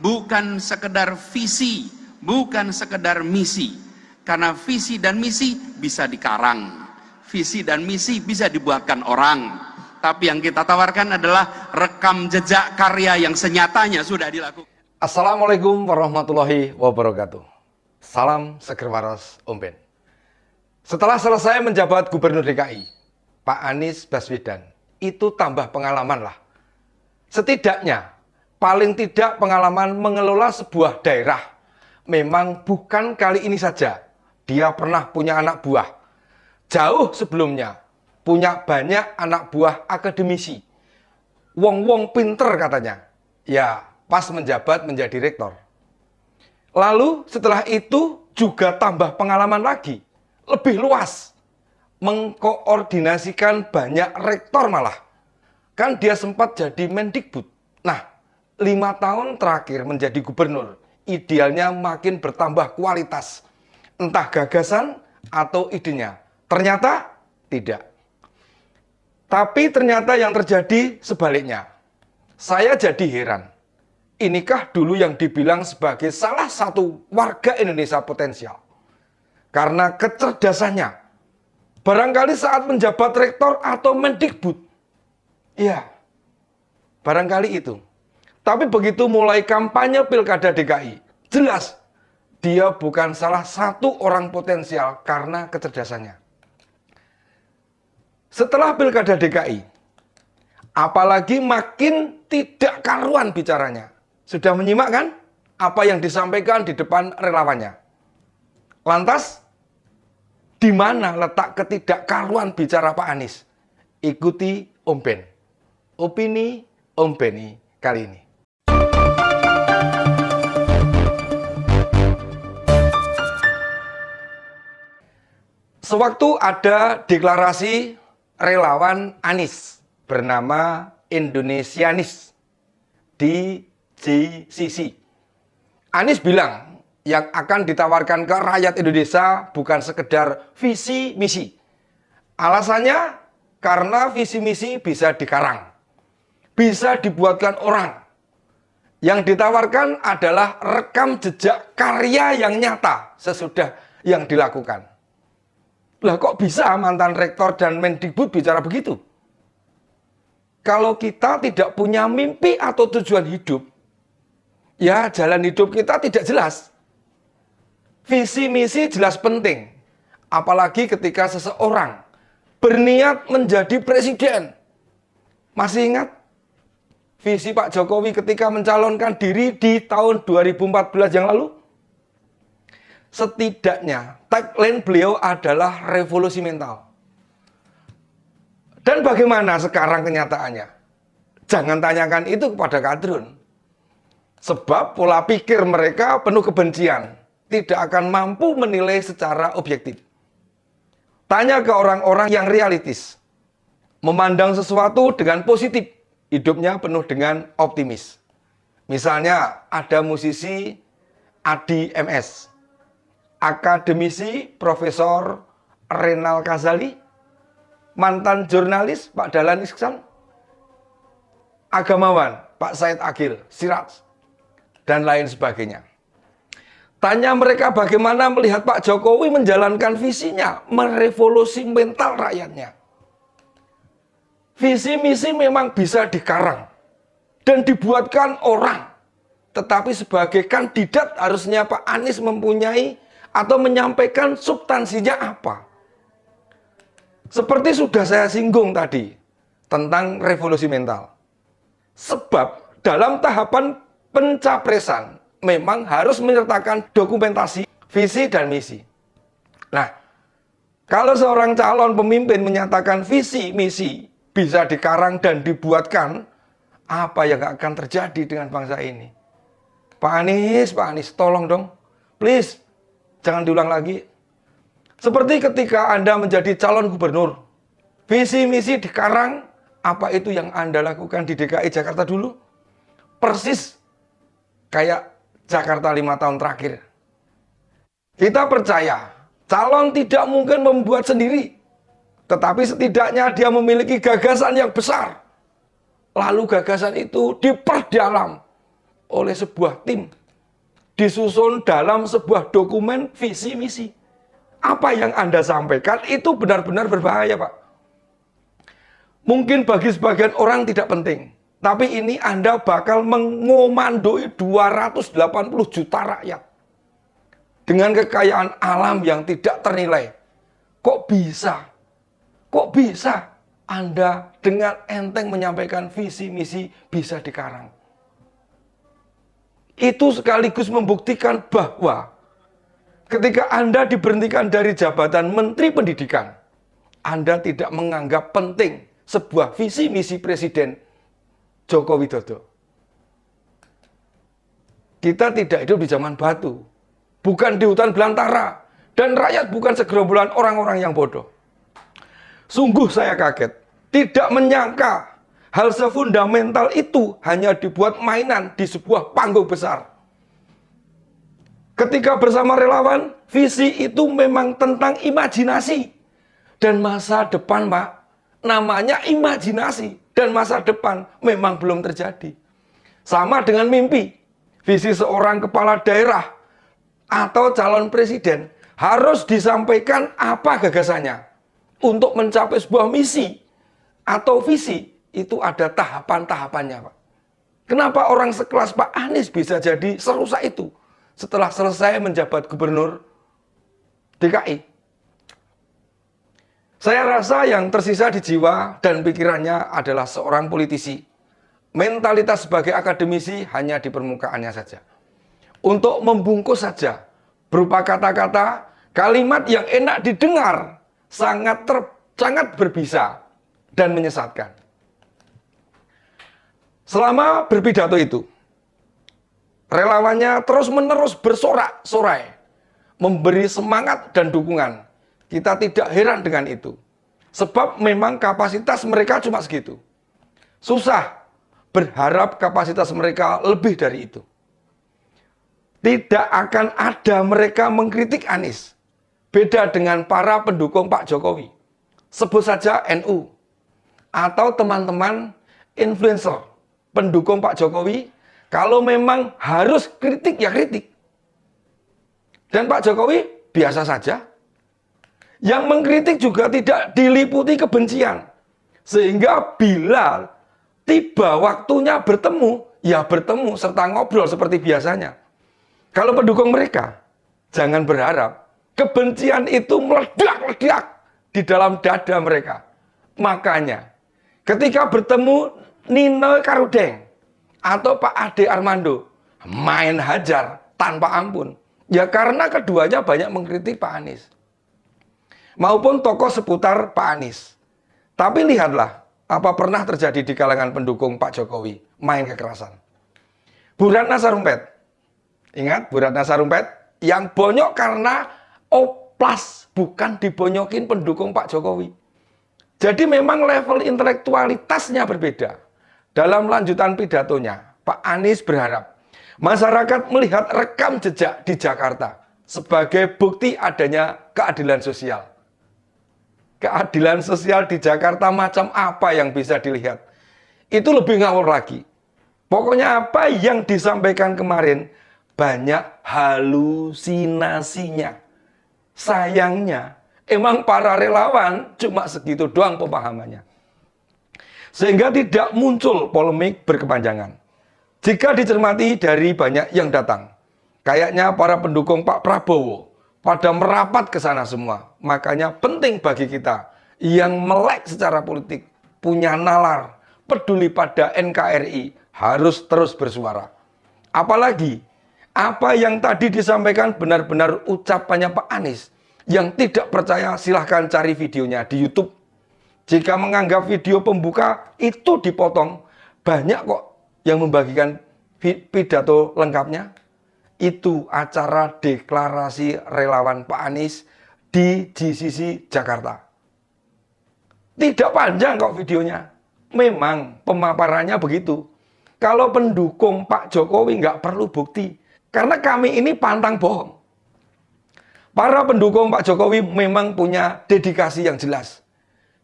bukan sekedar visi, bukan sekedar misi. Karena visi dan misi bisa dikarang, visi dan misi bisa dibuatkan orang. Tapi yang kita tawarkan adalah rekam jejak karya yang senyatanya sudah dilakukan. Assalamualaikum warahmatullahi wabarakatuh. Salam seger waras Om Ben. Setelah selesai menjabat Gubernur DKI, Pak Anies Baswedan, itu tambah pengalaman lah. Setidaknya, paling tidak pengalaman mengelola sebuah daerah. Memang bukan kali ini saja. Dia pernah punya anak buah. Jauh sebelumnya, punya banyak anak buah akademisi. Wong-wong pinter katanya. Ya, pas menjabat menjadi rektor. Lalu setelah itu juga tambah pengalaman lagi. Lebih luas. Mengkoordinasikan banyak rektor malah. Kan dia sempat jadi Mendikbud. Nah, 5 tahun terakhir menjadi gubernur, idealnya makin bertambah kualitas. Entah gagasan atau idenya. Ternyata tidak. Tapi ternyata yang terjadi sebaliknya. Saya jadi heran. Inikah dulu yang dibilang sebagai salah satu warga Indonesia potensial? Karena kecerdasannya. Barangkali saat menjabat rektor atau Mendikbud. Ya, barangkali itu. Tapi begitu mulai kampanye Pilkada DKI, jelas dia bukan salah satu orang potensial karena kecerdasannya. Setelah Pilkada DKI, apalagi makin tidak karuan bicaranya. Sudah menyimak kan apa yang disampaikan di depan relawannya? Lantas, di mana letak ketidakkaruan bicara Pak Anies? Ikuti Om Ben. Opini Om Beni kali ini. Sewaktu ada deklarasi relawan Anies bernama Indonesianis di JCC. Anies bilang, yang akan ditawarkan ke rakyat Indonesia bukan sekedar visi misi. Alasannya karena visi misi bisa dikarang, bisa dibuatkan orang. Yang ditawarkan adalah rekam jejak karya yang nyata sesudah yang dilakukan. Lah kok bisa mantan rektor dan Mendikbud bicara begitu? Kalau kita tidak punya mimpi atau tujuan hidup, ya jalan hidup kita tidak jelas. Visi misi jelas penting, apalagi ketika seseorang berniat menjadi presiden. Masih ingat visi Pak Jokowi ketika mencalonkan diri di tahun 2014 yang lalu? Setidaknya tagline beliau adalah revolusi mental. Dan bagaimana sekarang kenyataannya? Jangan tanyakan itu kepada kadrun. Sebab pola pikir mereka penuh kebencian. Tidak akan mampu menilai secara objektif. Tanya ke orang-orang yang realistis. Memandang sesuatu dengan positif. Hidupnya penuh dengan optimis. Misalnya ada musisi Adi MS. Akademisi Profesor Renal Kazali. Mantan jurnalis Pak Dahlan Iskan. Agamawan Pak Said Agil Siraj. Dan lain sebagainya. Tanya mereka bagaimana melihat Pak Jokowi menjalankan visinya, merevolusi mental rakyatnya. Visi misi memang bisa dikarang dan dibuatkan orang. Tetapi sebagai kandidat harusnya Pak Anies mempunyai atau menyampaikan substansinya apa. Seperti sudah saya singgung tadi tentang revolusi mental. Sebab dalam tahapan pencapresan memang harus menyertakan dokumentasi, visi, dan misi. Nah, kalau seorang calon pemimpin menyatakan visi, misi, bisa dikarang dan dibuatkan, apa yang akan terjadi dengan bangsa ini? Pak Anies, tolong dong. Please, jangan diulang lagi. Seperti ketika Anda menjadi calon gubernur, visi, misi dikarang, apa itu yang Anda lakukan di DKI Jakarta dulu? Persis kayak Jakarta 5 tahun terakhir. Kita percaya calon tidak mungkin membuat sendiri. Tetapi setidaknya dia memiliki gagasan yang besar. Lalu gagasan itu diperdalam oleh sebuah tim, disusun dalam sebuah dokumen visi misi. Apa yang Anda sampaikan itu benar-benar berbahaya, Pak. Mungkin bagi sebagian orang tidak penting, tapi ini Anda bakal mengomandoi 280 juta rakyat dengan kekayaan alam yang tidak ternilai. Kok bisa? Kok bisa Anda dengan enteng menyampaikan visi misi bisa dikarang? Itu sekaligus membuktikan bahwa ketika Anda diberhentikan dari jabatan Menteri Pendidikan, Anda tidak menganggap penting sebuah visi misi Presiden Joko Widodo. Kita tidak hidup di zaman batu, bukan di hutan belantara, dan rakyat bukan segerombolan orang-orang yang bodoh. Sungguh saya kaget, tidak menyangka hal sefundamental itu hanya dibuat mainan di sebuah panggung besar. Ketika bersama relawan, visi itu memang tentang imajinasi dan masa depan, Pak. Namanya imajinasi dan masa depan memang belum terjadi. Sama dengan mimpi, visi seorang kepala daerah atau calon presiden harus disampaikan apa gagasannya. Untuk mencapai sebuah misi atau visi, itu ada tahapan-tahapannya, Pak. Kenapa orang sekelas Pak Anies bisa jadi serusak itu setelah selesai menjabat gubernur DKI? Saya rasa yang tersisa di jiwa dan pikirannya adalah seorang politisi. Mentalitas sebagai akademisi hanya di permukaannya saja. Untuk membungkus saja, berupa kata-kata, kalimat yang enak didengar, sangat berbisa dan menyesatkan. Selama berpidato itu, relawannya terus-menerus bersorak-sorai, memberi semangat dan dukungan. Kita tidak heran dengan itu. Sebab memang kapasitas mereka cuma segitu. Susah berharap kapasitas mereka lebih dari itu. Tidak akan ada mereka mengkritik Anies. Beda dengan para pendukung Pak Jokowi. Sebut saja NU. Atau teman-teman influencer pendukung Pak Jokowi. Kalau memang harus kritik, ya kritik. Dan Pak Jokowi biasa saja. Yang mengkritik juga tidak diliputi kebencian. Sehingga bila tiba waktunya bertemu, ya bertemu serta ngobrol seperti biasanya. Kalau pendukung mereka, jangan berharap kebencian itu meledak-ledak di dalam dada mereka. Makanya, ketika bertemu Nino Karudeng atau Pak Ade Armando, main hajar tanpa ampun. Ya karena keduanya banyak mengkritik Pak Anies. Maupun tokoh seputar Pak Anies. Tapi lihatlah, apa pernah terjadi di kalangan pendukung Pak Jokowi, main kekerasan. Bu Ratna Sarumpait, ingat Bu Ratna Sarumpait, yang bonyok karena oplas, bukan dibonyokin pendukung Pak Jokowi. Jadi memang level intelektualitasnya berbeda. Dalam lanjutan pidatonya, Pak Anies berharap masyarakat melihat rekam jejak di Jakarta sebagai bukti adanya keadilan sosial. Keadilan sosial di Jakarta macam apa yang bisa dilihat? Itu lebih ngawur lagi. Pokoknya apa yang disampaikan kemarin banyak halusinasinya. Sayangnya, emang para relawan cuma segitu doang pemahamannya. Sehingga tidak muncul polemik berkepanjangan. Jika dicermati dari banyak yang datang, kayaknya para pendukung Pak Prabowo pada merapat ke sana semua. Makanya penting bagi kita yang melek secara politik, punya nalar, peduli pada NKRI, harus terus bersuara. Apalagi, apa yang tadi disampaikan benar-benar ucapannya Pak Anies. Yang tidak percaya silahkan cari videonya di YouTube. Jika menganggap video pembuka itu dipotong, banyak kok yang membagikan pidato lengkapnya. Itu acara deklarasi relawan Pak Anies di GCC Jakarta. Tidak panjang kok videonya. Memang pemaparannya begitu. Kalau pendukung Pak Jokowi nggak perlu bukti. Karena kami ini pantang bohong. Para pendukung Pak Jokowi memang punya dedikasi yang jelas.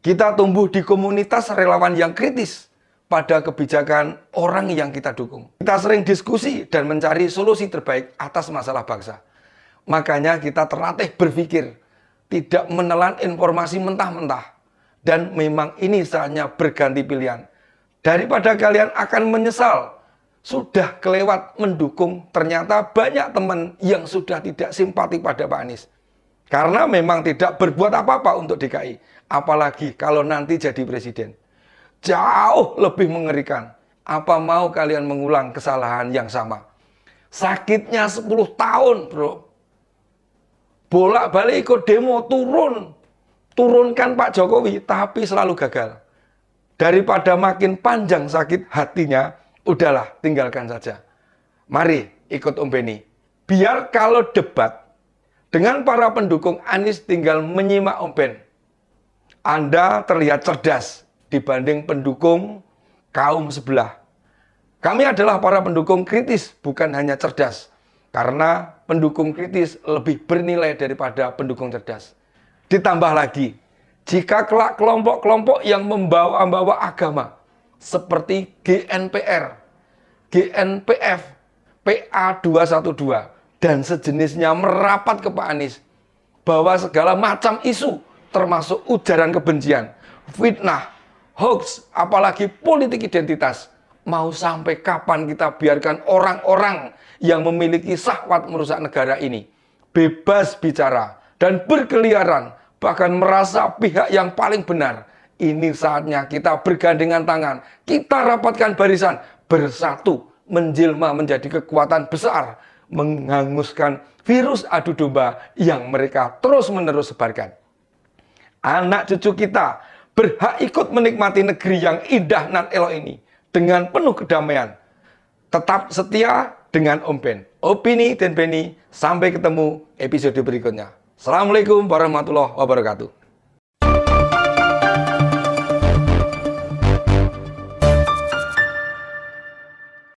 Kita tumbuh di komunitas relawan yang kritis. pada kebijakan orang yang kita dukung. Kita sering diskusi dan mencari solusi terbaik atas masalah bangsa. Makanya kita terlatih berpikir, tidak menelan informasi mentah-mentah. Dan memang ini saatnya berganti pilihan. Daripada kalian akan menyesal, sudah kelewat mendukung, ternyata banyak teman yang sudah tidak simpati pada Pak Anies. Karena memang tidak berbuat apa-apa untuk DKI. Apalagi kalau nanti jadi presiden. Jauh lebih mengerikan. Apa mau kalian mengulang kesalahan yang sama? Sakitnya 10 tahun, bro. Bolak-balik ikut demo, turunkan Pak Jokowi, tapi selalu gagal. Daripada makin panjang sakit hatinya, udahlah, tinggalkan saja. Mari ikut Om Benny. Biar kalau debat dengan para pendukung Anies tinggal menyimak Om Ben. Anda terlihat cerdas dibanding pendukung kaum sebelah. Kami adalah para pendukung kritis, bukan hanya cerdas. Karena pendukung kritis lebih bernilai daripada pendukung cerdas. Ditambah lagi, jika kelak kelompok-kelompok yang membawa agama seperti GNPR, GNPF, PA212, dan sejenisnya merapat ke Pak Anies, bahwa segala macam isu, termasuk ujaran kebencian, fitnah, hoax, apalagi politik identitas, mau sampai kapan kita biarkan orang-orang yang memiliki syahwat merusak negara ini bebas bicara dan berkeliaran, bahkan merasa pihak yang paling benar? Ini saatnya kita bergandengan tangan, kita rapatkan barisan, bersatu, menjelma menjadi kekuatan besar, menghanguskan virus adu domba yang mereka terus-menerus sebarkan. Anak cucu kita berhak ikut menikmati negeri yang indah nan elok ini dengan penuh kedamaian. Tetap setia dengan Om Ben. Opini dan Benny, sampai ketemu episode berikutnya. Assalamualaikum warahmatullahi wabarakatuh.